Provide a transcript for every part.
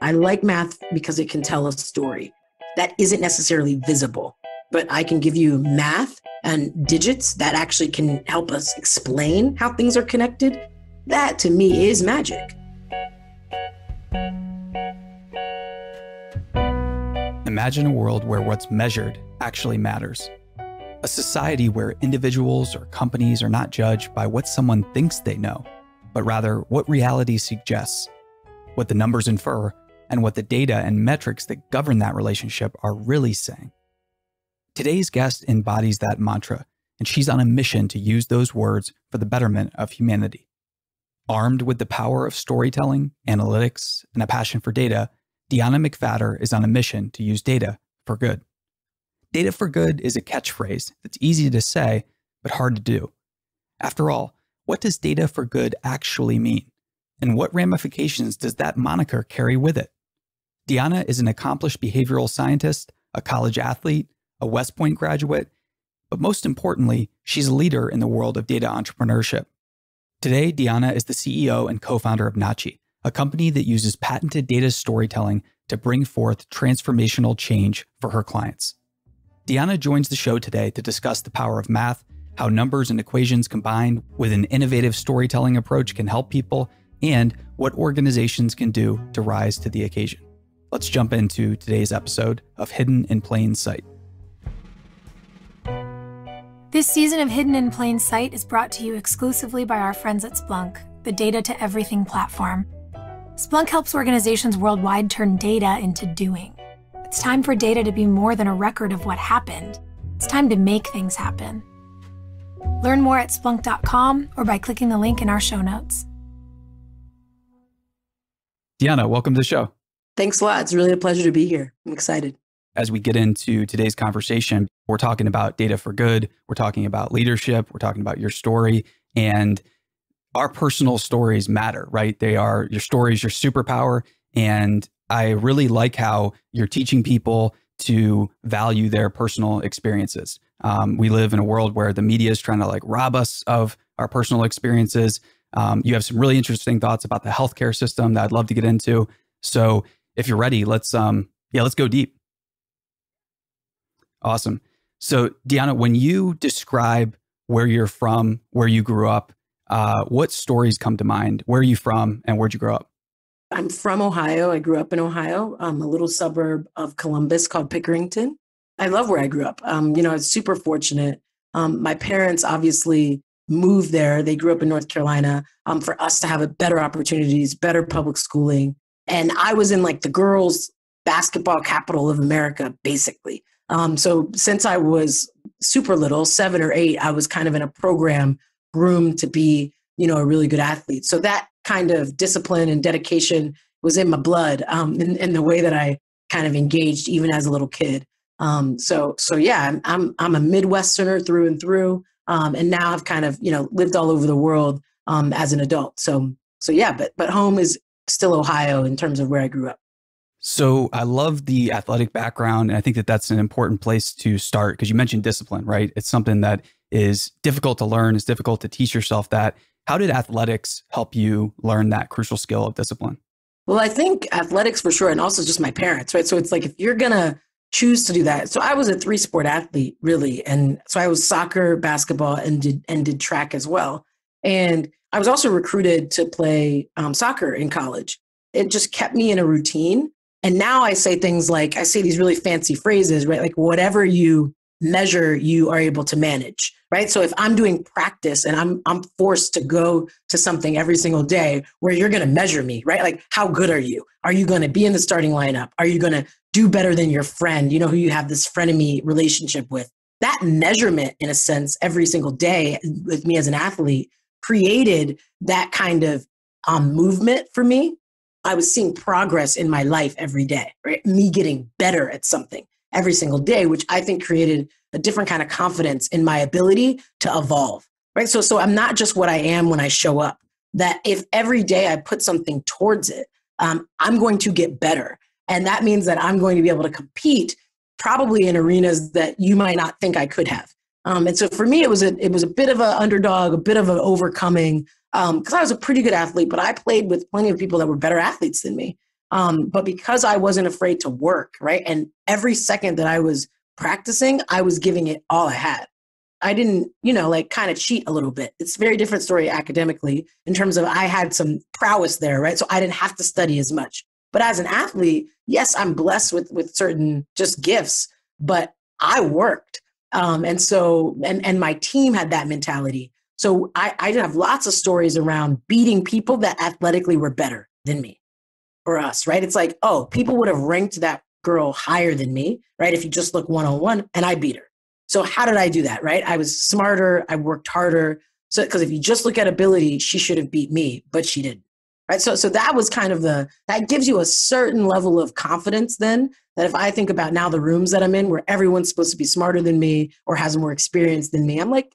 I like math because it can tell a story that isn't necessarily visible, but I can give you math and digits that actually can help us explain how things are connected. That to me is magic. Imagine a world where what's measured actually matters. A society where individuals or companies are not judged by what someone thinks they know, but rather what reality suggests, what the numbers infer, and what the data and metrics that govern that relationship are really saying. Today's guest embodies that mantra, and she's on a mission to use those words for the betterment of humanity. Armed with the power of storytelling, analytics, and a passion for data, Dionna McPhatter is on a mission to use data for good. Data for good is a catchphrase that's easy to say, but hard to do. After all, what does data for good actually mean? And what ramifications does that moniker carry with it? Dionna is an accomplished behavioral scientist, a college athlete, a West Point graduate, but most importantly, she's a leader in the world of data entrepreneurship. Today, Dionna is the CEO and co-founder of Nacci, a company that uses patented data storytelling to bring forth transformational change for her clients. Dionna joins the show today to discuss the power of math, how numbers and equations combined with an innovative storytelling approach can help people, and what organizations can do to rise to the occasion. Let's jump into today's episode of Hidden in Plain Sight. This season of Hidden in Plain Sight is brought to you exclusively by our friends at Splunk, the Data to Everything platform. Splunk helps organizations worldwide turn data into doing. It's time for data to be more than a record of what happened. It's time to make things happen. Learn more at Splunk.com or by clicking the link in our show notes. Dionna, welcome to the show. Thanks a lot. It's really a pleasure to be here. I'm excited. As we get into today's conversation, we're talking about data for good. We're talking about leadership. We're talking about your story. And our personal stories matter, right? They are your stories, your superpower. And I really like how you're teaching people to value their personal experiences. We live in a world where the media is trying to rob us of our personal experiences. You have some really interesting thoughts about the healthcare system that I'd love to get into. So if you're ready, let's go deep. Awesome. So Dionna, when you describe where you're from, where you grew up, what stories come to mind? Where are you from and where'd you grow up? I'm from Ohio. I grew up in Ohio, a little suburb of Columbus called Pickerington. I love where I grew up. I was super fortunate. My parents obviously moved there. They grew up in North Carolina for us to have better opportunities, better public schooling. And I was in the girls' basketball capital of America, basically. So since I was super little, 7 or 8, I was kind of in a program groomed to be, a really good athlete. So that kind of discipline and dedication was in my blood, in the way that I kind of engaged even as a little kid. So yeah, I'm a Midwesterner through and through, and now I've kind of lived all over the world as an adult. So yeah, but home is still Ohio in terms of where I grew up. So I love the athletic background, and I think that that's an important place to start because you mentioned discipline, right? It's something that is difficult to learn. It's difficult to teach yourself that. How did athletics help you learn that crucial skill of discipline? Well, I think athletics for sure, and also just my parents, right? So it's if you're going to choose to do that. So I was a 3-sport athlete, really. And so I was soccer, basketball, and did track as well. And I was also recruited to play soccer in college. It just kept me in a routine. And now I say things I say these really fancy phrases, right? Whatever you measure, you are able to manage, right? So if I'm doing practice and I'm forced to go to something every single day where you're going to measure me, right? How good are you? Are you going to be in the starting lineup? Are you going to do better than your friend, who you have this frenemy relationship with? That measurement, in a sense, every single day with me as an athlete created that kind of movement for me. I was seeing progress in my life every day, right? Me getting better at something every single day, which I think created a different kind of confidence in my ability to evolve, right? So I'm not just what I am when I show up, that if every day I put something towards it, I'm going to get better. And that means that I'm going to be able to compete probably in arenas that you might not think I could have. And so for me, it was a bit of an underdog, a bit of an overcoming, because I was a pretty good athlete, but I played with plenty of people that were better athletes than me. But because I wasn't afraid to work, right? And every second that I was practicing, I was giving it all I had. I didn't, like kind of cheat a little bit. It's a very different story academically in terms of I had some prowess there, right? So I didn't have to study as much. But as an athlete, yes, I'm blessed with certain just gifts, but I worked. And my team had that mentality. So I have lots of stories around beating people that athletically were better than me or us, right? It's like, oh, people would have ranked that girl higher than me, right? If you just look one-on-one, and I beat her. So how did I do that, right? I was smarter, I worked harder. So, because if you just look at ability, she should have beat me, but she didn't, right? So that was kind of that gives you a certain level of confidence then, that if I think about now the rooms that I'm in where everyone's supposed to be smarter than me or has more experience than me, I'm like,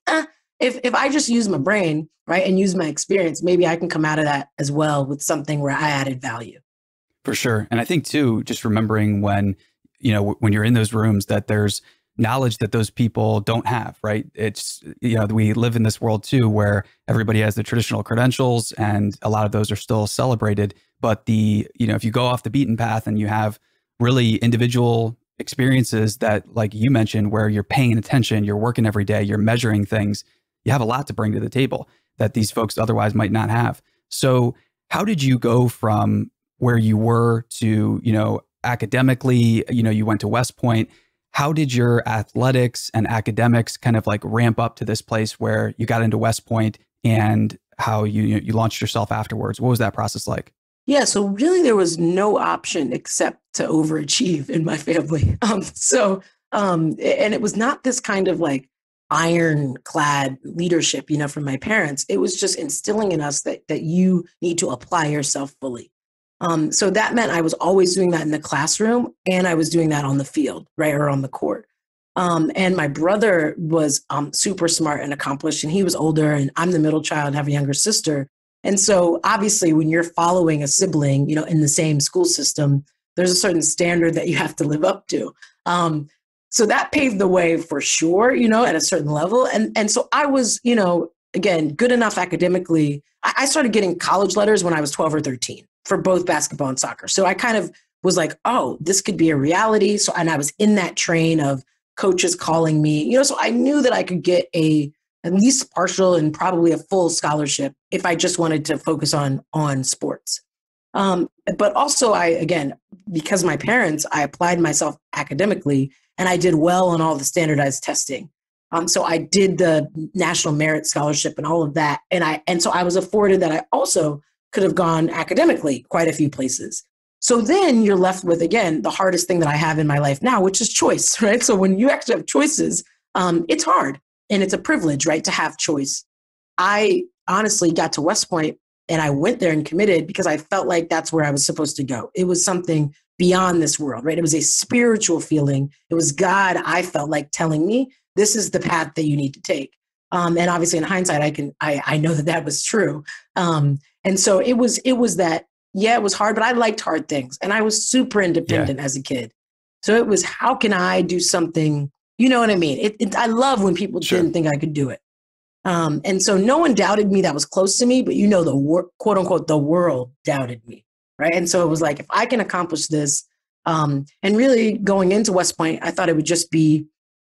if I just use my brain, right, and use my experience, maybe I can come out of that as well with something where I added value. For sure. And I think too, just remembering when you're in those rooms that there's knowledge that those people don't have, right? It's, we live in this world too, where everybody has the traditional credentials and a lot of those are still celebrated. But if you go off the beaten path and you have really individual experiences that, like you mentioned, where you're paying attention, you're working every day, you're measuring things, you have a lot to bring to the table that these folks otherwise might not have. So how did you go from where you were to, academically, you went to West Point? How did your athletics and academics kind of like ramp up to this place where you got into West Point, and how you launched yourself afterwards? What was that process like? Yeah, so really there was no option except to overachieve in my family. And it was not this kind of like ironclad leadership, from my parents. It was just instilling in us that you need to apply yourself fully. So that meant I was always doing that in the classroom, and I was doing that on the field, right, or on the court. And my brother was super smart and accomplished, and he was older, and I'm the middle child, have a younger sister. And so obviously when you're following a sibling, in the same school system, there's a certain standard that you have to live up to. So that paved the way for sure, at a certain level. And so I was, again, good enough academically. I started getting college letters when I was 12 or 13 for both basketball and soccer. So I kind of was like, oh, this could be a reality. And I was in that train of coaches calling me, so I knew that I could get at least partial and probably a full scholarship if I just wanted to focus on sports. But also because my parents, I applied myself academically, and I did well on all the standardized testing. So I did the National Merit Scholarship and all of that. And so I was afforded that I also could have gone academically quite a few places. So then you're left with, again, the hardest thing that I have in my life now, which is choice, right? So when you actually have choices, it's hard, and it's a privilege, right, to have choice. I honestly got to West Point, and I went there and committed because I felt like that's where I was supposed to go. It was something beyond this world, right? It was a spiritual feeling. It was God, I felt like, telling me, this is the path that you need to take. And obviously in hindsight, I know that was true. And so it was that, it was hard, but I liked hard things, and I was super independent as a kid. So it was, how can I do something, you know what I mean? I love when people didn't think I could do it. And so no one doubted me that was close to me, but the quote unquote, the world doubted me. Right. And so it was like, if I can accomplish this, and really going into West Point, I thought it would just be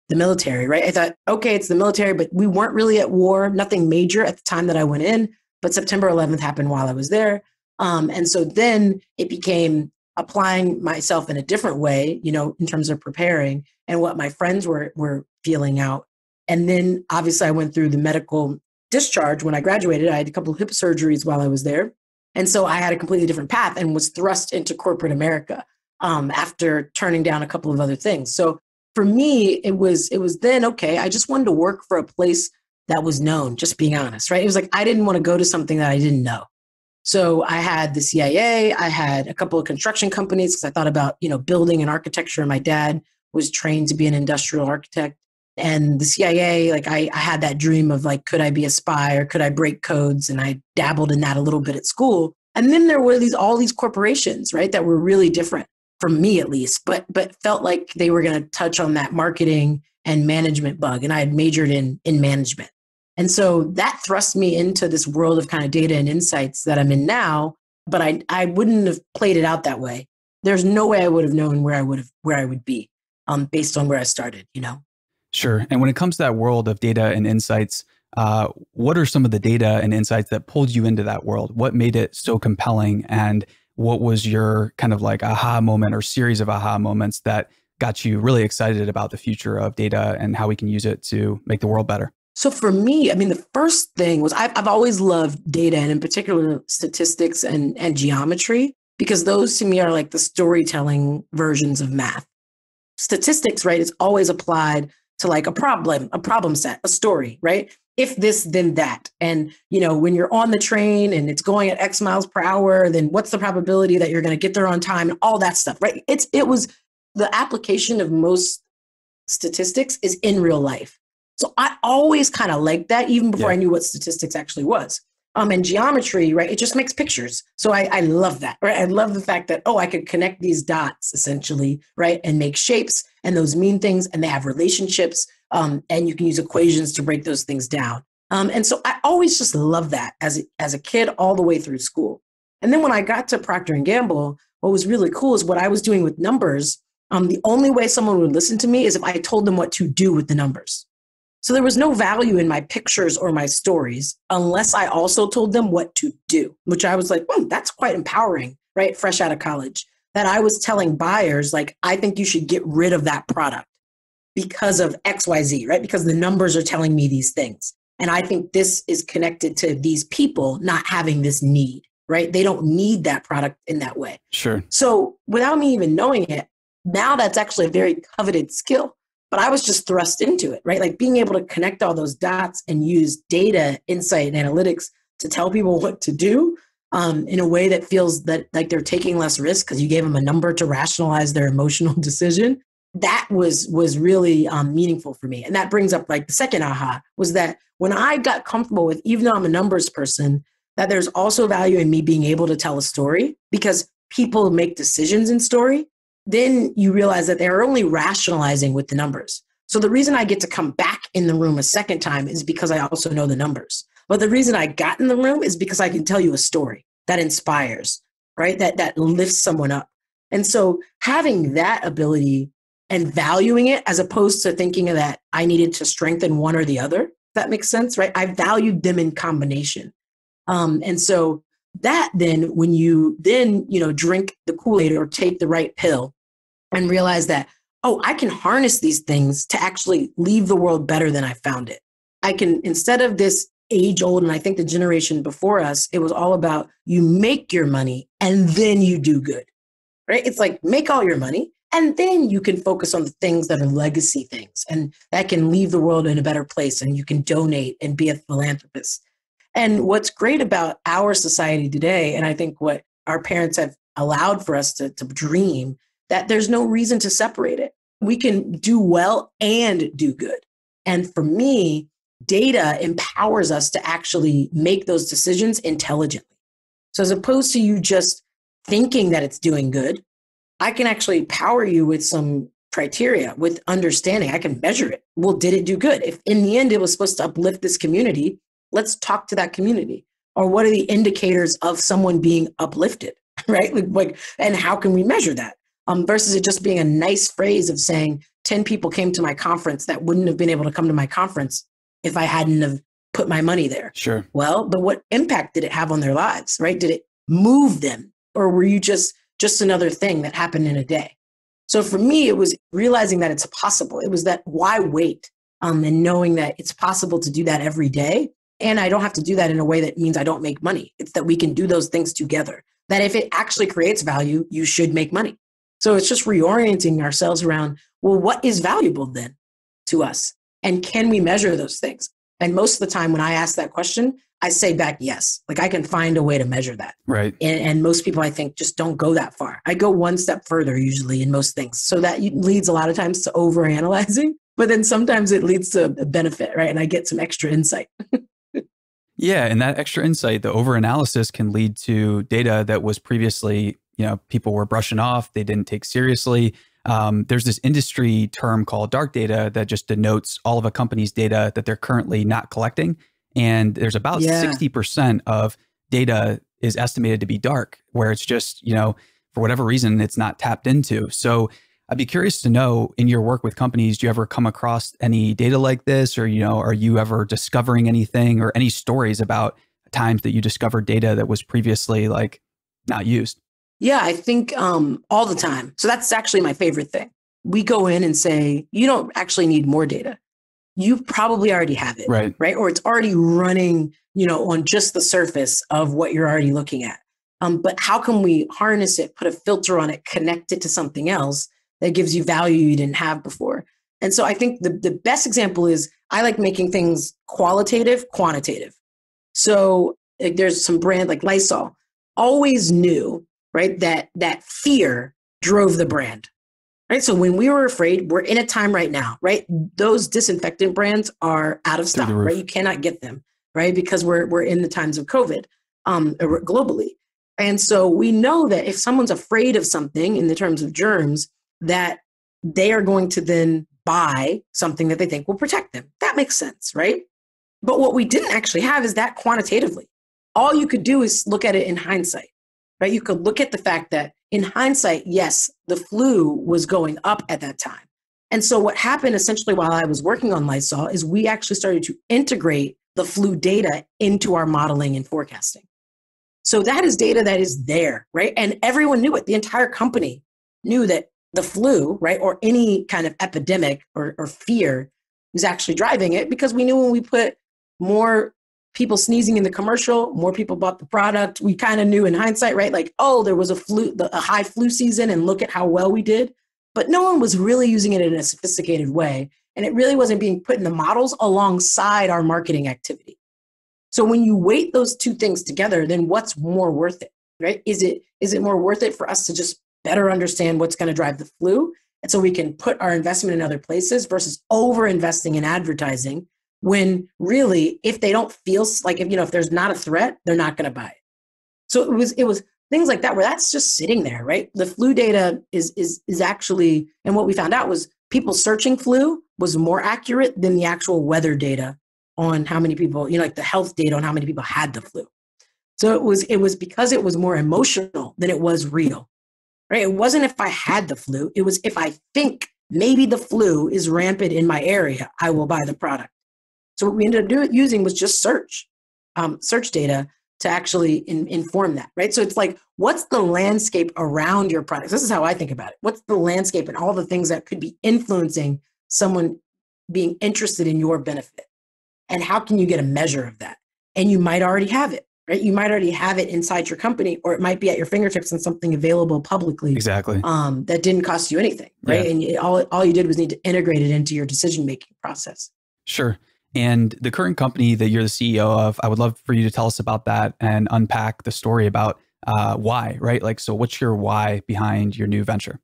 the military, right? I thought, okay, it's the military, but we weren't really at war, nothing major at the time that I went in, but September 11th happened while I was there. And so then it became applying myself in a different way, in terms of preparing and what my friends were feeling out. And then obviously I went through the medical discharge. When I graduated, I had a couple of hip surgeries while I was there. And so I had a completely different path and was thrust into corporate America after turning down a couple of other things. So for me, it was then, okay, I just wanted to work for a place that was known, just being honest, right? It was like, I didn't want to go to something that I didn't know. So I had the CIA, I had a couple of construction companies because I thought about, building and architecture. My dad was trained to be an industrial architect. And the CIA, like I had that dream of like, could I be a spy or could I break codes? And I dabbled in that a little bit at school. And then there were all these corporations, right, that were really different from me at least, but felt like they were going to touch on that marketing and management bug. And I had majored in management. And so that thrust me into this world of kind of data and insights that I'm in now, but I wouldn't have played it out that way there's no way I would have known where I would be based on where I started, you know? Sure. And when it comes to that world of data and insights, what are some of the data and insights that pulled you into that world? What made it so compelling? And what was your kind of like aha moment or series of aha moments that got you really excited about the future of data and how we can use it to make the world better? So for me, I mean, the first thing was I've always loved data, and in particular statistics and geometry, because those to me are like the storytelling versions of math. Statistics, right, is always applied to like a problem set, a story, right? If this, then that. And, you know, when you're on the train and it's going at X miles per hour, then what's the probability that you're going to get there on time and all that stuff, right? It was the application of most statistics is in real life. So I always kind of liked that even before I knew what statistics actually was. And geometry, right? It just makes pictures. So I love that, right? I love the fact that, I could connect these dots essentially, right? And make shapes, and those mean things, and they have relationships. And you can use equations to break those things down. And so I always just loved that as a kid all the way through school. And then when I got to Procter & Gamble, what was really cool is what I was doing with numbers. The only way someone would listen to me is if I told them what to do with the numbers. So there was no value in my pictures or my stories unless I also told them what to do, which I was like, that's quite empowering, right? Fresh out of college, that I was telling buyers, like, I think you should get rid of that product because of XYZ, right? Because the numbers are telling me these things. And I think this is connected to these people not having this need, right? They don't need that product in that way. Sure. So without me even knowing it, now that's actually a very coveted skill. But I was just thrust into it, right? Like being able to connect all those dots and use data, insight, and analytics to tell people what to do in a way that feels that like they're taking less risk because you gave them a number to rationalize their emotional decision. That was really meaningful for me. And that brings up like the second aha was that when I got comfortable with, even though I'm a numbers person, that there's also value in me being able to tell a story because people make decisions in story. Then you realize that they're only rationalizing with the numbers. So the reason I get to come back in the room a second time is because I also know the numbers. But the reason I got in the room is because I can tell you a story that inspires, right? That lifts someone up. And so having that ability and valuing it as opposed to thinking that I needed to strengthen one or the other, if that makes sense, right? I valued them in combination. And so that then when you then, drink the Kool-Aid or take the right pill and realize that, I can harness these things to actually leave the world better than I found it. I can, instead of this age old, and I think the generation before us, it was all about you make your money and then you do good, right? It's like make all your money and then you can focus on the things that are legacy things and that can leave the world in a better place and you can donate and be a philanthropist. And what's great about our society today, and I think what our parents have allowed for us to dream, that there's no reason to separate it. We can do well and do good. And for me, data empowers us to actually make those decisions intelligently. So as opposed to you just thinking that it's doing good, I can actually power you with some criteria, with understanding. I can measure it. Well, did it do good? If in the end it was supposed to uplift this community, let's talk to that community. Or what are the indicators of someone being uplifted, right? Like, and how can we measure that? Versus it just being a nice phrase of saying 10 people came to my conference that wouldn't have been able to come to my conference if I hadn't have put my money there. Sure. Well, but what impact did it have on their lives, right? Did it move them? Or were you just another thing that happened in a day? So for me, it was realizing that it's possible. It was that why wait? And knowing that it's possible to do that every day. And I don't have to do that in a way that means I don't make money. It's that we can do those things together. That if it actually creates value, you should make money. So it's just reorienting ourselves around, well, what is valuable then to us? And can we measure those things? And most of the time when I ask that question, I say back, yes. Like I can find a way to measure that. Right. And most people, I think, just don't go that far. I go one step further usually in most things. So that leads a lot of times to overanalyzing, but then sometimes it leads to a benefit, right? And I get some extra insight. Yeah. And that extra insight, the overanalysis can lead to data that was previously, people were brushing off, they didn't take seriously. There's this industry term called dark data that just denotes all of a company's data that they're currently not collecting. And there's about 60% of data is estimated to be dark, where it's just, for whatever reason, it's not tapped into. So I'd be curious to know, in your work with companies, do you ever come across any data like this, or, are you ever discovering anything or any stories about times that you discovered data that was previously like not used? Yeah, I think all the time. So that's actually my favorite thing. We go in and say, you don't actually need more data. You probably already have it, right? Or it's already running, on just the surface of what you're already looking at. But how can we harness it, put a filter on it, connect it to something else that gives you value you didn't have before? And so I think the best example is I like making things qualitative, quantitative. So there's some brand like Lysol always knew, right, that fear drove the brand. Right. So when we were afraid, we're in a time right now, right? Those disinfectant brands are out of stock, right? You cannot get them, right? Because we're in the times of COVID globally. And so we know that if someone's afraid of something in the terms of germs, that they are going to then buy something that they think will protect them. That makes sense, right? But what we didn't actually have is that quantitatively. All you could do is look at it in hindsight, right? You could look at the fact that in hindsight, yes, the flu was going up at that time. And so what happened essentially while I was working on Lysol is we actually started to integrate the flu data into our modeling and forecasting. So that is data that is there, right? And everyone knew it. The entire company knew that the flu, right, or any kind of epidemic or fear was actually driving it, because we knew when we put more people sneezing in the commercial, more people bought the product. We kind of knew in hindsight, right? Like, oh, there was a high flu season and look at how well we did. But no one was really using it in a sophisticated way. And it really wasn't being put in the models alongside our marketing activity. So when you weight those two things together, then what's more worth it, right? Is it more worth it for us to just better understand what's going to drive the flu? And so we can put our investment in other places versus over investing in advertising, when really, if they don't feel like, if there's not a threat, they're not going to buy it. So it was things like that, where that's just sitting there, right? The flu data is actually, and what we found out was people searching flu was more accurate than the actual weather data on how many people, like the health data on how many people had the flu. So it was because it was more emotional than it was real, right? It wasn't if I had the flu. It was if I think maybe the flu is rampant in my area, I will buy the product. So what we ended up using was just search data to actually inform that, right? So it's like, what's the landscape around your products? This is how I think about it. What's the landscape and all the things that could be influencing someone being interested in your benefit? And how can you get a measure of that? And you might already have it, right? You might already have it inside your company, or it might be at your fingertips and something available publicly. Exactly. That didn't cost you anything, right? Yeah. And all you did was need to integrate it into your decision-making process. Sure. And the current company that you're the CEO of, I would love for you to tell us about that and unpack the story about why, right? Like, so what's your why behind your new venture?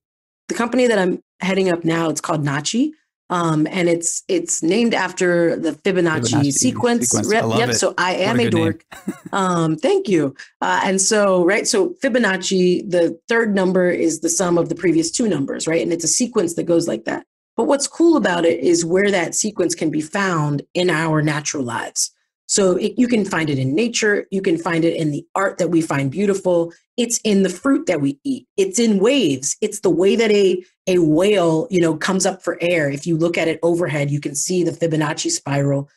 The company that I'm heading up now, it's called Nacci. And it's named after the Fibonacci sequence. I love it. So I am a dork. Thank you. And so, right. So Fibonacci, the third number is the sum of the previous two numbers, right? And it's a sequence that goes like that. But what's cool about it is where that sequence can be found in our natural lives. So you can find it in nature. You can find it in the art that we find beautiful. It's in the fruit that we eat. It's in waves. It's the way that a whale, comes up for air. If you look at it overhead, you can see the Fibonacci spiral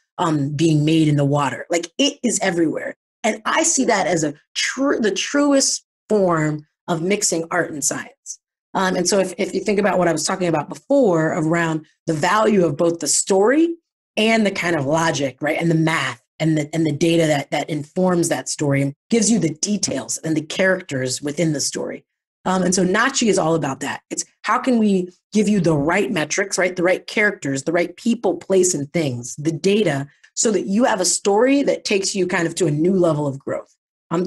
being made in the water. Like, it is everywhere. And I see that as the truest form of mixing art and science. And so if you think about what I was talking about before around the value of both the story and the kind of logic, right, and the math and the data that informs that story and gives you the details and the characters within the story. And so Nacci is all about that. It's how can we give you the right metrics, right, the right characters, the right people, place, and things, the data, so that you have a story that takes you kind of to a new level of growth,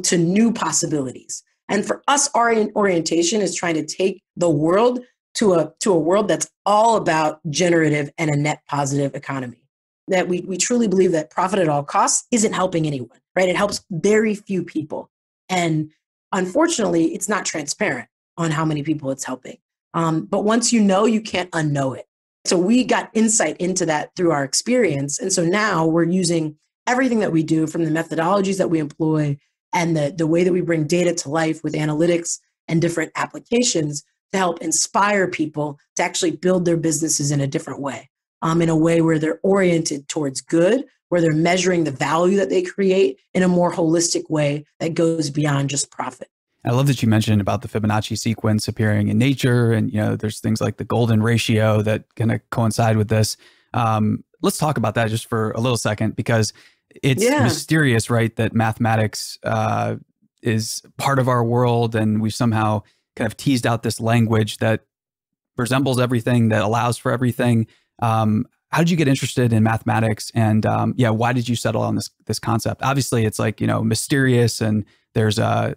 to new possibilities. And for us, our orientation is trying to take the world to a world that's all about generative and a net positive economy. That we truly believe that profit at all costs isn't helping anyone, right? It helps very few people. And unfortunately, it's not transparent on how many people it's helping. But once you know, you can't unknow it. So we got insight into that through our experience. And so now we're using everything that we do, from the methodologies that we employ and the way that we bring data to life with analytics and different applications to help inspire people to actually build their businesses in a different way, in a way where they're oriented towards good, where they're measuring the value that they create in a more holistic way that goes beyond just profit. I love that you mentioned about the Fibonacci sequence appearing in nature. And, there's things like the golden ratio that kind of coincide with this. Let's talk about that just for a little second, because it's mysterious, right? That mathematics is part of our world. And we've somehow kind of teased out this language that resembles everything, that allows for everything. How did you get interested in mathematics? And why did you settle on this concept? Obviously, it's like, mysterious, and there's a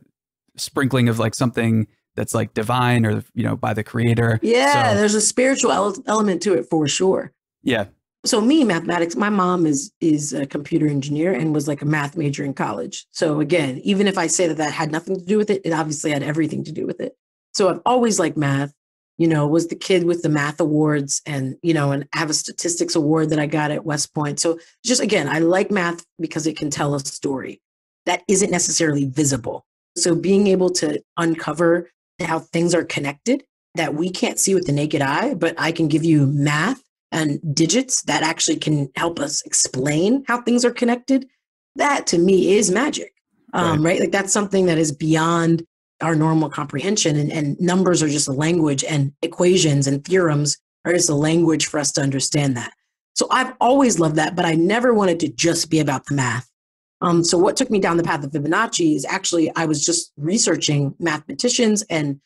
sprinkling of like something that's like divine or, by the creator. Yeah, so there's a spiritual element to it for sure. Yeah. So mathematics, my mom is a computer engineer and was like a math major in college. So again, even if I say that had nothing to do with it, it obviously had everything to do with it. So I've always liked math, was the kid with the math awards and I have a statistics award that I got at West Point. So just, again, I like math because it can tell a story that isn't necessarily visible. So being able to uncover how things are connected that we can't see with the naked eye, but I can give you math and digits that actually can help us explain how things are connected. That to me is magic, right? Like that's something that is beyond our normal comprehension, and numbers are just a language, and equations and theorems are just a language for us to understand that. So I've always loved that, but I never wanted to just be about the math. So what took me down the path of Fibonacci is actually I was just researching mathematicians and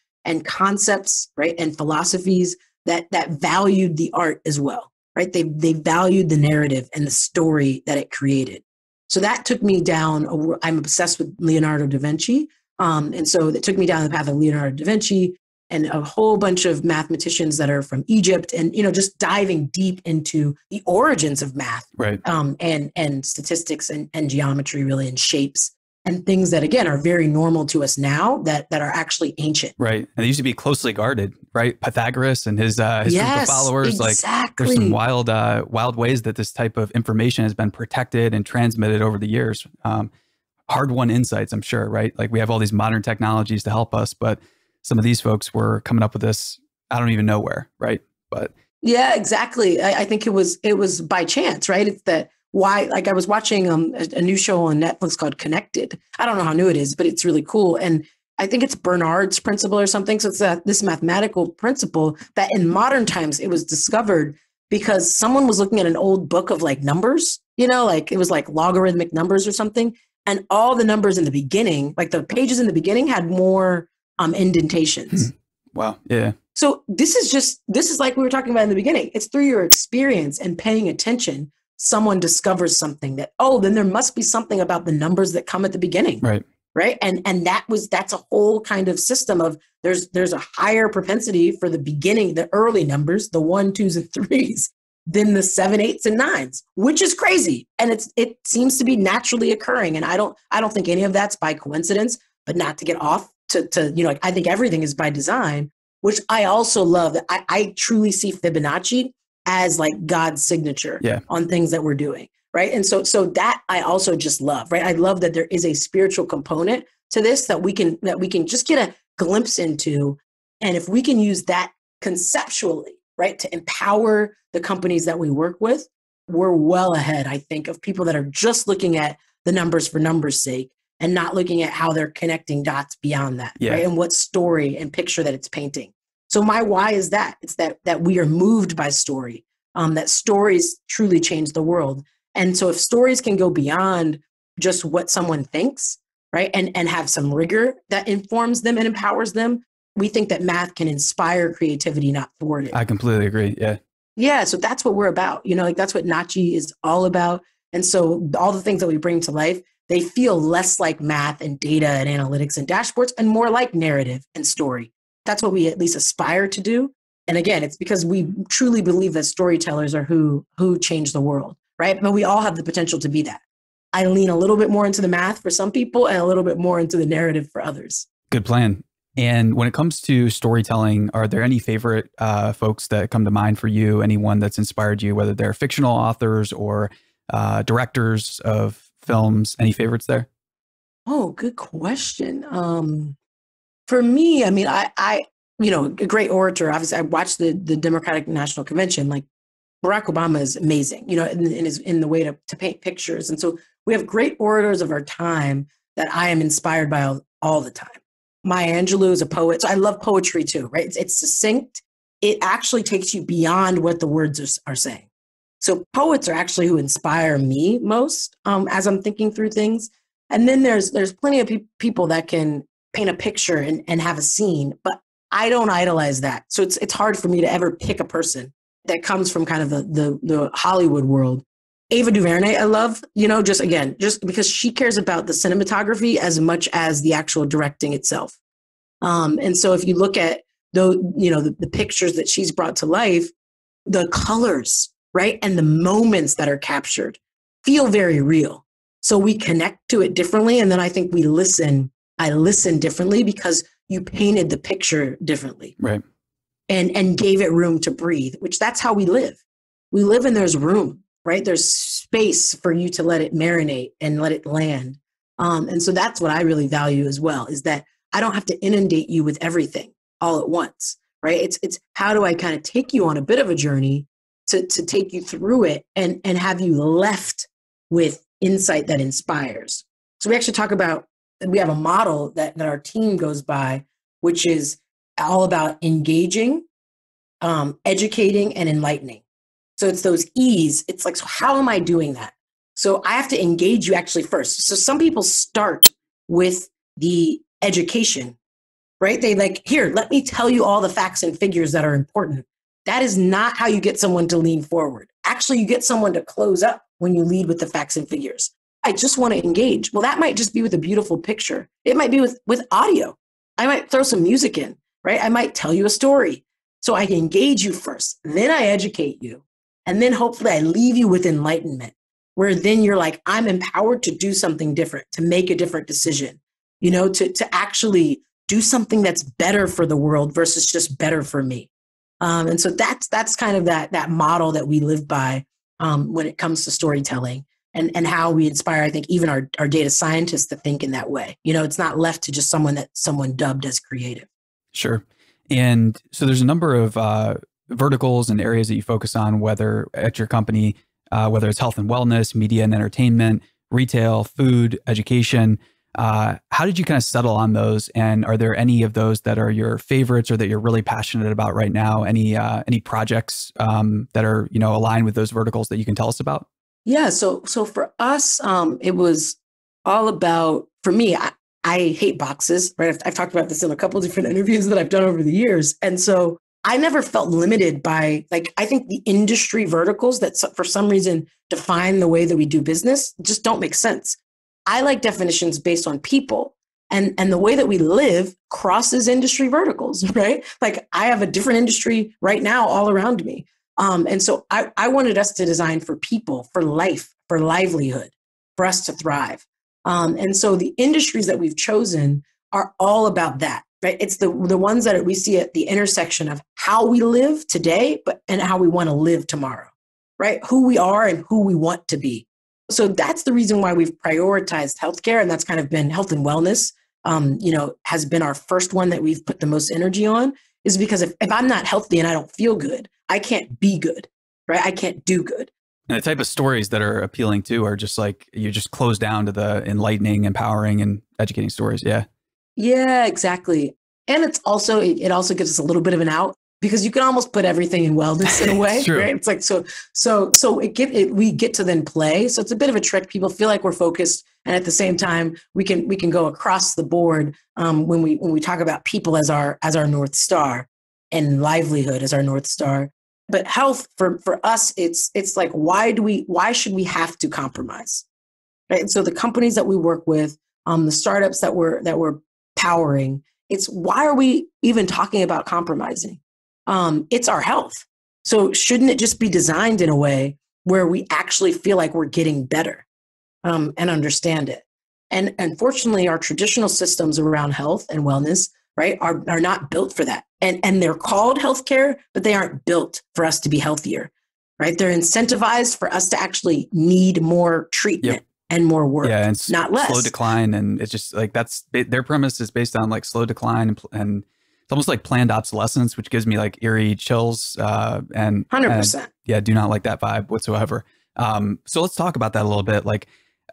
concepts, right, and philosophies that valued the art as well, right? They valued the narrative and the story that it created. So that took me down. I'm obsessed with Leonardo da Vinci, and so it took me down the path of Leonardo da Vinci and a whole bunch of mathematicians that are from Egypt, and just diving deep into the origins of math, right? And statistics and geometry, really, and shapes and things that again are very normal to us now that are actually ancient, right? And they used to be closely guarded, right? Pythagoras and his group of followers, exactly. Like there's some wild ways that this type of information has been protected and transmitted over the years. Hard-won insights, I'm sure, right? Like we have all these modern technologies to help us, but some of these folks were coming up with this, I don't even know where, right? But yeah, exactly. I think it was by chance, right? It's that why, like I was watching a new show on Netflix called Connected. I don't know how new it is, but it's really cool. And I think it's Bernard's principle or something. So it's this mathematical principle that in modern times, it was discovered because someone was looking at an old book of like numbers, like it was like logarithmic numbers or something. And all the numbers in the beginning, like the pages in the beginning had more indentations. Wow. Yeah. So this is like we were talking about in the beginning. It's through your experience and paying attention, someone discovers something that, then there must be something about the numbers that come at the beginning. Right. Right. And that's a whole kind of system of there's a higher propensity for the beginning, the early numbers, the 1, 2s, and 3s than the 7, 8s, and 9s, which is crazy. And it seems to be naturally occurring. And I don't think any of that's by coincidence, but not to get off to I think everything is by design, which I also love. That I truly see Fibonacci as like God's signature on things that we're doing, right? And so that I also just love, right? I love that there is a spiritual component to this that we can just get a glimpse into, and if we can use that conceptually, right, to empower the companies that we work with, we're well ahead, I think, of people that are just looking at the numbers for numbers' sake and not looking at how they're connecting dots beyond that, right? And what story and picture that it's painting. So my why is that. It's that we are moved by story, that stories truly change the world. And so if stories can go beyond just what someone thinks, right, and have some rigor that informs them and empowers them, we think that math can inspire creativity, not thwart it. I completely agree. Yeah. Yeah. So that's what we're about. Like that's what Nacci is all about. And so all the things that we bring to life, they feel less like math and data and analytics and dashboards and more like narrative and story. That's what we at least aspire to do. And again, it's because we truly believe that storytellers are who change the world, right? But we all have the potential to be that. I lean a little bit more into the math for some people and a little bit more into the narrative for others. Good plan. And when it comes to storytelling, are there any favorite folks that come to mind for you? Anyone that's inspired you, whether they're fictional authors or directors of films? Any favorites there? Oh, good question. For me, I mean, a great orator. Obviously, I watched the Democratic National Convention. Like Barack Obama is amazing, in the way to paint pictures. And so we have great orators of our time that I am inspired by all the time. Maya Angelou is a poet. So I love poetry too, right? It's succinct. It actually takes you beyond what the words are saying. So poets are actually who inspire me most as I'm thinking through things. And then there's plenty of people that can paint a picture and have a scene, but I don't idolize that. So it's hard for me to ever pick a person that comes from kind of the Hollywood world. Ava DuVernay, I love, just because she cares about the cinematography as much as the actual directing itself. And so if you look at the pictures that she's brought to life, the colors, right? And the moments that are captured feel very real. So we connect to it differently. And then I think I listen differently because you painted the picture differently. Right. And gave it room to breathe, which that's how we live. We live and there's room, right? There's space for you to let it marinate and let it land. And so that's what I really value as well, is that I don't have to inundate you with everything all at once, right? It's how do I kind of take you on a bit of a journey to take you through it and have you left with insight that inspires. So we actually talk about, we have a model that our team goes by, which is all about engaging, educating, and enlightening. So it's those E's. It's like, so how am I doing that? So I have to engage you actually first. So some people start with the education, right? They like, here, let me tell you all the facts and figures that are important. That is not how you get someone to lean forward. Actually, you get someone to close up when you lead with the facts and figures. I just want to engage. Well, that might just be with a beautiful picture. It might be with audio. I might throw some music in, right? I might tell you a story. So I engage you first, then I educate you. And then hopefully I leave you with enlightenment, where then you're like, I'm empowered to do something different, to make a different decision, to actually do something that's better for the world versus just better for me. And so that's kind of that model that we live by when it comes to storytelling and how we inspire, I think, even our data scientists to think in that way. It's not left to just someone that someone dubbed as creative. Sure. And so there's a number of verticals and areas that you focus on, whether at your company, whether it's health and wellness, media and entertainment, retail, food, education. How did you kind of settle on those? And are there any of those that are your favorites or that you're really passionate about right now? Any projects that are, aligned with those verticals that you can tell us about? Yeah. So for us, it was all about, for me, I hate boxes, right? I've talked about this in a couple of different interviews that I've done over the years. And so I never felt limited by, I think the industry verticals that for some reason define the way that we do business just don't make sense. I like definitions based on people and the way that we live crosses industry verticals, right? Like I have a different industry right now all around me. And so I wanted us to design for people, for life, for livelihood, for us to thrive. And so the industries that we've chosen are all about that, right? It's the ones that we see at the intersection of how we live today, and how we want to live tomorrow, right? Who we are and who we want to be. So that's the reason why we've prioritized healthcare. And that's kind of been health and wellness, has been our first one that we've put the most energy on, is because if I'm not healthy and I don't feel good, I can't be good, right? I can't do good. And the type of stories that are appealing too are just like, you just close down to the enlightening, empowering, and educating stories. Yeah. Yeah, exactly. And it also gives us a little bit of an out, because you can almost put everything in wellness in a way, right? It's like, we get to then play. So it's a bit of a trick. People feel like we're focused. And at the same time, we can go across the board when we talk about people as our North Star and livelihood as our North Star. But health for us, it's like, why should we have to compromise? Right. And so the companies that we work with, the startups that we're powering, it's why are we even talking about compromising? It's our health. So shouldn't it just be designed in a way where we actually feel like we're getting better and understand it? And unfortunately, our traditional systems around health and wellness, right, are not built for that. And they're called healthcare, but they aren't built for us to be healthier, right? They're incentivized for us to actually need more treatment, and more work, Yeah, and not less. slow decline. And it's just like their premise is based on like slow decline and it's almost like planned obsolescence, which gives me like eerie chills. And 100%. Yeah, do not like that vibe whatsoever. So let's talk about that a little bit. Like,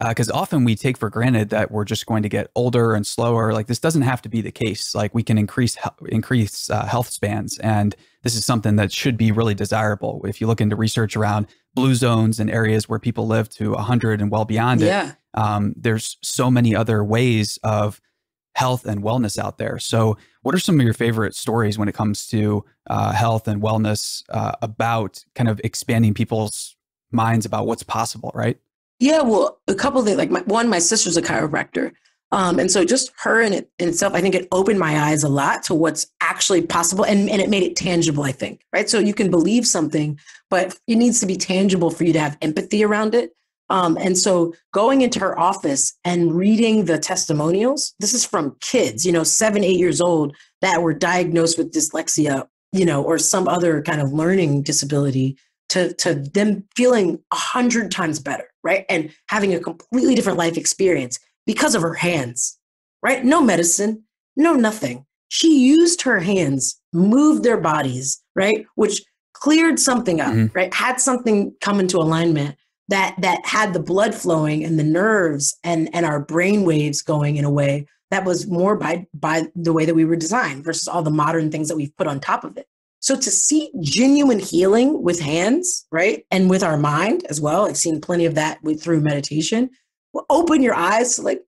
because often we take for granted that we're just going to get older and slower. Like this doesn't have to be the case. Like we can increase health spans, and this is something that should be really desirable. If you look into research around blue zones and areas where people live to 100 and well beyond it, there's so many other ways of health and wellness out there. So, what are some of your favorite stories when it comes to health and wellness about kind of expanding people's minds about what's possible, right? Yeah, well, a couple of things. Like my sister's a chiropractor. And so just her in itself, I think it opened my eyes a lot to what's actually possible, and it made it tangible, I think, right? So you can believe something, but it needs to be tangible for you to have empathy around it. And so going into her office and reading the testimonials, this is from kids, 7, 8 years old that were diagnosed with dyslexia, or some other kind of learning disability, to them feeling 100 times better, right? And having a completely different life experience because of her hands, right? No medicine, no nothing. She used her hands, moved their bodies, right? Which cleared something up, right? Had something come into alignment that had the blood flowing and the nerves and our brain waves going in a way that was more by the way that we were designed versus all the modern things that we've put on top of it. So to see genuine healing with hands, right? And with our mind as well, I've seen plenty of that through meditation, will open your eyes to like,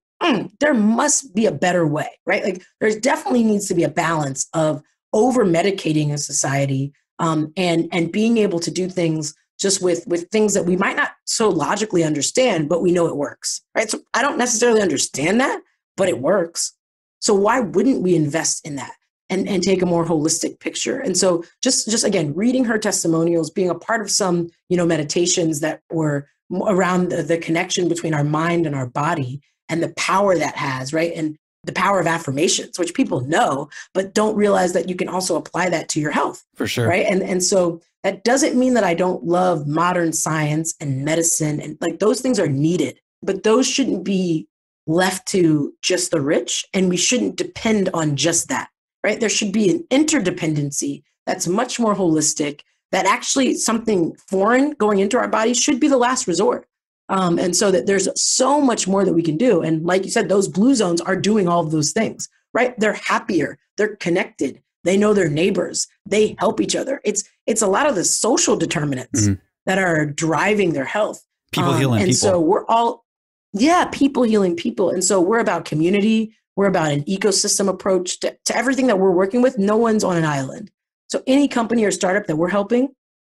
there must be a better way, right? Like there's definitely needs to be a balance of over medicating a society and being able to do things just with things that we might not so logically understand, but we know it works, right? So I don't necessarily understand that, but it works. So why wouldn't we invest in that? And take a more holistic picture. And so just again, reading her testimonials, being a part of some, meditations that were around the connection between our mind and our body and the power that has, right? And the power of affirmations, which people know, but don't realize that you can also apply that to your health. For sure. Right. And so that doesn't mean that I don't love modern science and medicine, and like those things are needed, but those shouldn't be left to just the rich, and we shouldn't depend on just that. Right? There should be an interdependency that's much more holistic, that actually something foreign going into our bodies should be the last resort. And so that there's so much more that we can do. And like you said, those blue zones are doing all of those things, right? They're happier, they're connected, they know their neighbors, they help each other. It's a lot of the social determinants that are driving their health. People healing and people. So we're all, people healing people. And so we're about community. We're about an ecosystem approach to everything that we're working with. No one's on an island. So any company or startup that we're helping,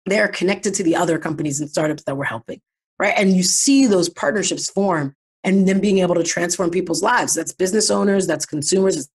they are connected to the other companies and startups that we're helping, right? And you see those partnerships form and then being able to transform people's lives. That's business owners, that's consumers, it's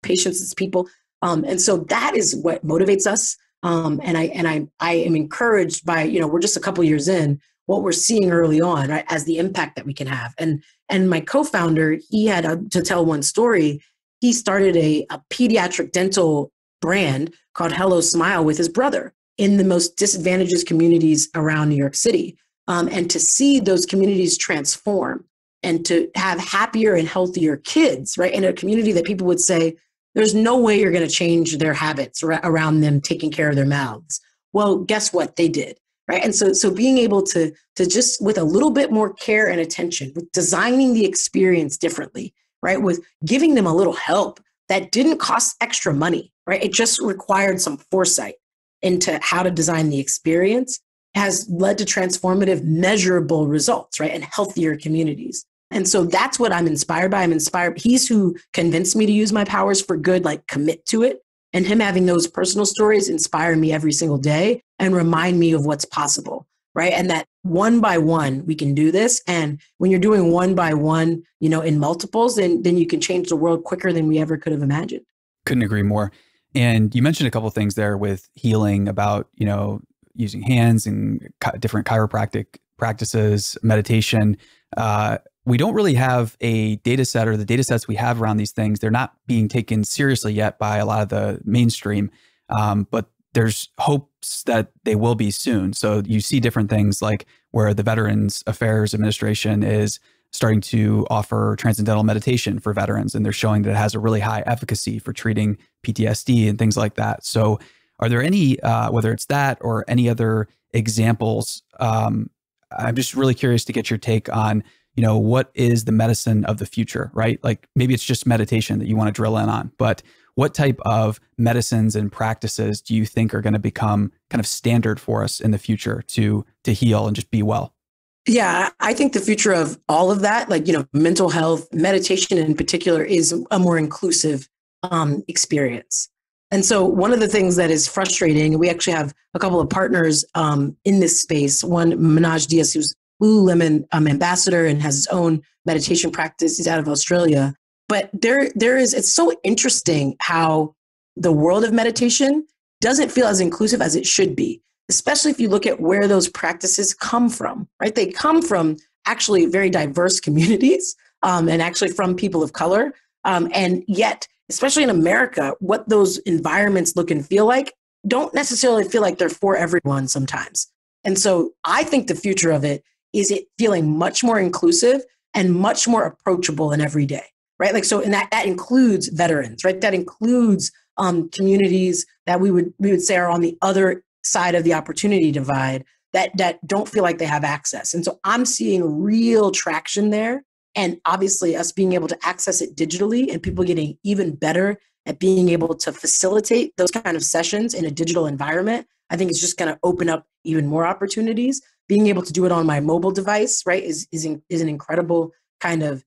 patients, it's people. And so that is what motivates us. And I am encouraged by, we're just a couple years in, what we're seeing early on, right, as the impact that we can have. And my co-founder, he had to tell one story. He started a pediatric dental brand called Hello Smile with his brother in the most disadvantaged communities around New York City. And to see those communities transform and to have happier and healthier kids, right, in a community that people would say, there's no way you're going to change their habits around them taking care of their mouths. Well, guess what? They did. Right. And so being able to just with a little bit more care and attention, with designing the experience differently, right, with giving them a little help that didn't cost extra money, right? It just required some foresight into how to design the experience, has led to transformative, measurable results, right, and healthier communities. And so that's what I'm inspired by. I'm inspired. He's who convinced me to use my powers for good, like commit to it. And him having those personal stories inspire me every single day and remind me of what's possible, right? And that one by one, we can do this. And when you're doing one by one, in multiples, then you can change the world quicker than we ever could have imagined. Couldn't agree more. And you mentioned a couple of things there with healing about, using hands and different chiropractic practices, meditation. We don't really have a data set, or the data sets we have around these things, they're not being taken seriously yet by a lot of the mainstream, but there's hopes that they will be soon. So you see different things like where the Veterans Affairs Administration is starting to offer transcendental meditation for veterans, and they're showing that it has a really high efficacy for treating PTSD and things like that. So are there any, whether it's that or any other examples, I'm just really curious to get your take on, what is the medicine of the future, right? Like maybe it's just meditation that you want to drill in on, but what type of medicines and practices do you think are going to become kind of standard for us in the future to heal and just be well? Yeah, I think the future of all of that, like, mental health, meditation in particular, is a more inclusive experience. And so one of the things that is frustrating, we actually have a couple of partners in this space. One, Manoj Diaz, who's Lululemon ambassador and has his own meditation practice. He's out of Australia. But it's so interesting how the world of meditation doesn't feel as inclusive as it should be, especially if you look at where those practices come from, right? They come from actually very diverse communities and actually from people of color. And yet, especially in America, what those environments look and feel like don't necessarily feel like they're for everyone sometimes. And so I think the future of it is it feeling much more inclusive and much more approachable in every day, right? Like, so, and that includes veterans, right? That includes communities that we would say are on the other side of the opportunity divide that don't feel like they have access. And so I'm seeing real traction there. And obviously us being able to access it digitally and people getting even better at being able to facilitate those kind of sessions in a digital environment, I think it's just going to open up even more opportunities. Being able to do it on my mobile device, right, is an incredible kind of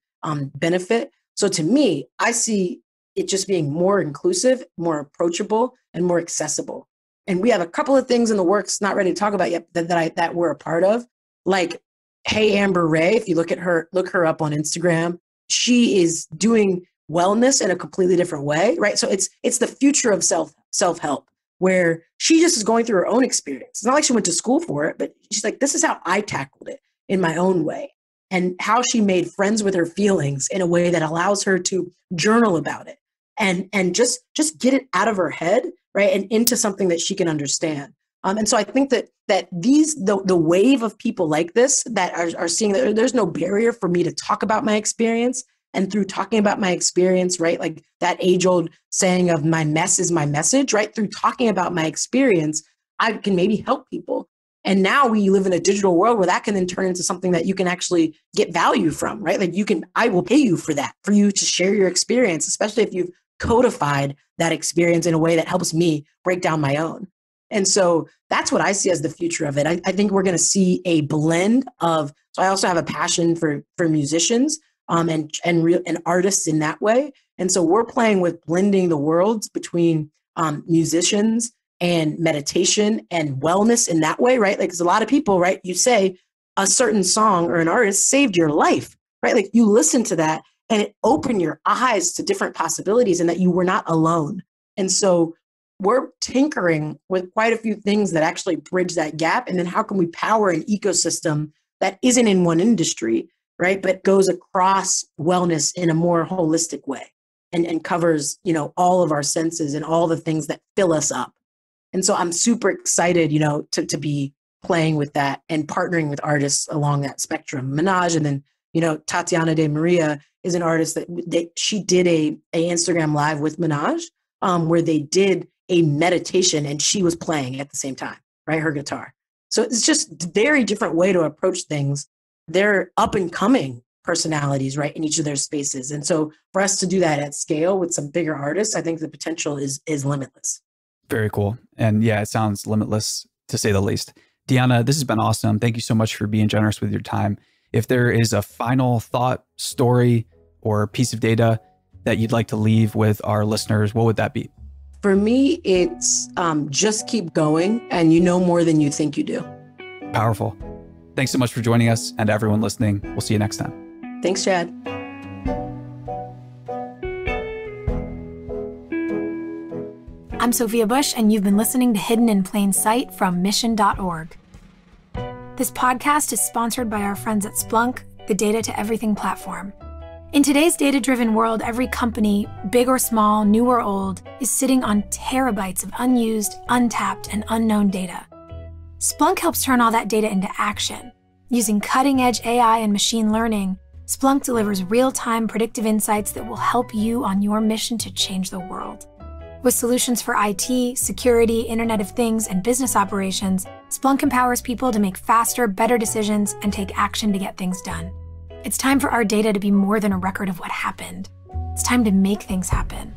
benefit. So to me, I see it just being more inclusive, more approachable, and more accessible. And we have a couple of things in the works, not ready to talk about yet, that we're a part of. Like, Hey Amber Ray, if you look her up on Instagram, she is doing wellness in a completely different way, right? So it's the future of self-help, where she just is going through her own experience. It's not like she went to school for it, but she's like, this is how I tackled it in my own way. And how she made friends with her feelings in a way that allows her to journal about it and just get it out of her head, right? And into something that she can understand. And so I think that the wave of people like this that are seeing that there's no barrier for me to talk about my experience. And through talking about my experience, right, like that age-old saying of my mess is my message, right? Through talking about my experience, I can maybe help people. And now we live in a digital world where that can then turn into something that you can actually get value from, right? Like I will pay you for that, for you to share your experience, especially if you've codified that experience in a way that helps me break down my own. And so that's what I see as the future of it. I think we're going to see a blend of, so I also have a passion for musicians and artists in that way. And so we're playing with blending the worlds between musicians and meditation and wellness in that way, right? Like, there's a lot of people, right? You say a certain song or an artist saved your life, right? Like, you listen to that and it opened your eyes to different possibilities and that you were not alone. And so we're tinkering with quite a few things that actually bridge that gap. And then how can we power an ecosystem that isn't in one industry, right, but goes across wellness in a more holistic way and covers, all of our senses and all the things that fill us up. And so I'm super excited, to be playing with that and partnering with artists along that spectrum. Manoj, and then, Tatiana De Maria is an artist that she did a Instagram live with Manoj where they did a meditation and she was playing at the same time, right? Her guitar. So it's just a very different way to approach things. They're up and coming personalities, right, in each of their spaces. And so for us to do that at scale with some bigger artists, I think the potential is limitless. Very cool. And yeah, it sounds limitless to say the least. Dionna, this has been awesome. Thank you so much for being generous with your time. If there is a final thought, story, or piece of data that you'd like to leave with our listeners, what would that be? For me, it's just keep going and you know more than you think you do. Powerful. Thanks so much for joining us, and everyone listening. We'll see you next time. Thanks, Chad. I'm Sophia Bush, and you've been listening to Hidden in Plain Sight from mission.org. This podcast is sponsored by our friends at Splunk, the Data to Everything platform. In today's data-driven world, every company, big or small, new or old, is sitting on terabytes of unused, untapped, and unknown data. Splunk helps turn all that data into action. Using cutting-edge AI and machine learning, Splunk delivers real-time predictive insights that will help you on your mission to change the world. With solutions for IT, security, Internet of Things, and business operations, Splunk empowers people to make faster, better decisions and take action to get things done. It's time for our data to be more than a record of what happened. It's time to make things happen.